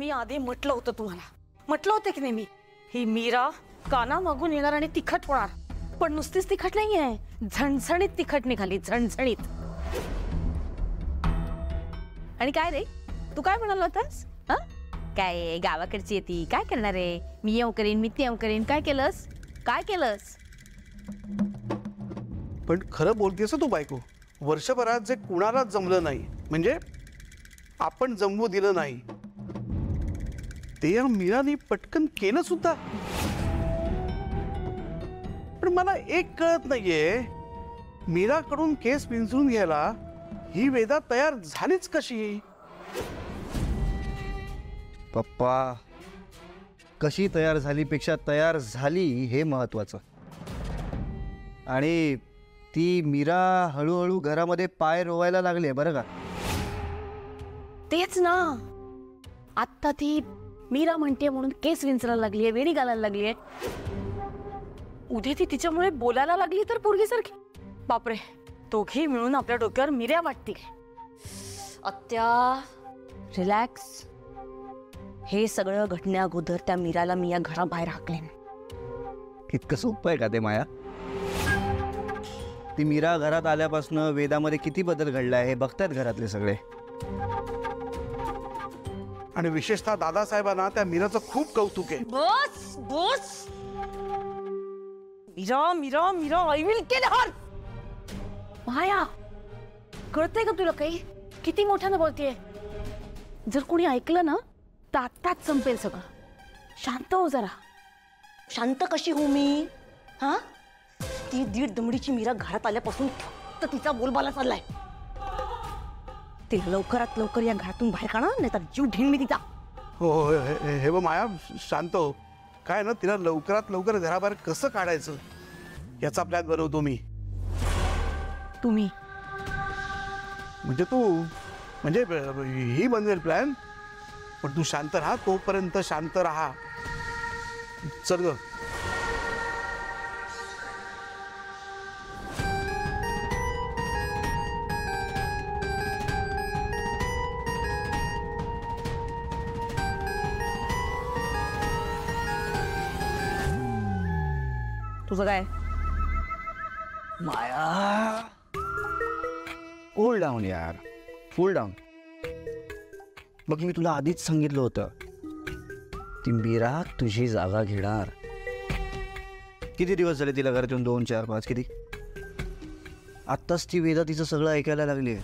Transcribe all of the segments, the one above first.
मी आधी म्हटलं होतं तुम्हाला, म्हटलं होतं की नाही मी, ही मीरा काना मागून येणार आणि तिखट होणार. पण नुसतीच तिखट नाहीये, झणझणीत तिखट निघाली, झणझणीत. आणि काय रे, तू काय म्हणाला होतास? काय गावाकडची येते, काय करणार आहे, मी येऊ करीन, मी ते येऊ करीन. काय केलंस, काय केलंस? पण खरं बोलतेस तू बायको. वर्षभरात जे कुणालाच जमलं नाही, म्हणजे आपण जमवू दिलं नाही, ते या मीराने पटकन केलं सुद्धा. पण मला एक कळत नाहीये, मीराकडून केस पिंजरून घ्यायला ही वेदा तयार झालीच कशी? पप्पा, कशी तयार झाली पेक्षा तयार झाली हे महत्वाचं. आणि ती मीरा हळूहळू घरामध्ये पाय रोवायला लागली बरं का. तेच ना, आता ती मीरा म्हणते म्हणून केस विंचरायला लागलीये, वेणी घालायला लागलीये. उद्या ती तिच्यामुळे बोलायला लागली तर पोरगीसारखी. बापरे, दोघी मिळून आपल्या डोक्यावर मिऱ्या वाटतील. आत्या रिलॅक्स. हे सगळं घटण्या अगोदर त्या मीराला मी या घराबाहेर हाकलेन. इतकं सोपं आहे का ते माया? ती मीरा घरात आल्यापासून वेदामध्ये किती बदल घडलाय हे बघतायत घरातले सगळे. आणि विशेषतः दादासाहेबांना त्या मीराचं खूप कौतुक आहे. बस बस, Meera Meera Meera, I will kill her. Maya, कळतंय का तुला काही? किती मोठ्यानं बोलतेय. जर कोणी ऐकलं ना तर आत्ताच संपेल सगळं. शांत हो जरा. शांत कशी हो मी? हा, ती 1.5 दमडीची मीरा घरात आल्यापासून फक्त तिचा बोलबाला चाललाय. तिला लवकरात लवकर या घरातून बाहेर काढा, नाही तर जीव घेईन मी तिचा. हो हो, हे बघ माया, शांत हो. काय ना, तिला लवकरात लवकर घराबाहेर कसं काढायचं याचा प्लॅन बनवतो मी. तुम्ही म्हणजे तू, म्हणजे ही बनवेल प्लॅन, पण तू शांत राहा. तोपर्यंत शांत राहा. चल ग. तुझं काय? माया, कूल डाऊन यार, कूल डाऊन. बघ, मी तुला आधीच सांगितलं होतं, ती मीरा तुझी जागा घेणार. किती दिवस झाले तिला घरात येऊन? 2, 4, 5 किती? आत्ताच ती वेदा तिचं सगळं ऐकायला लागली.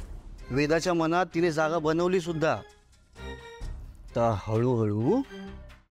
वेदाच्या मनात तिने जागा बनवली सुद्धा. तर हळूहळू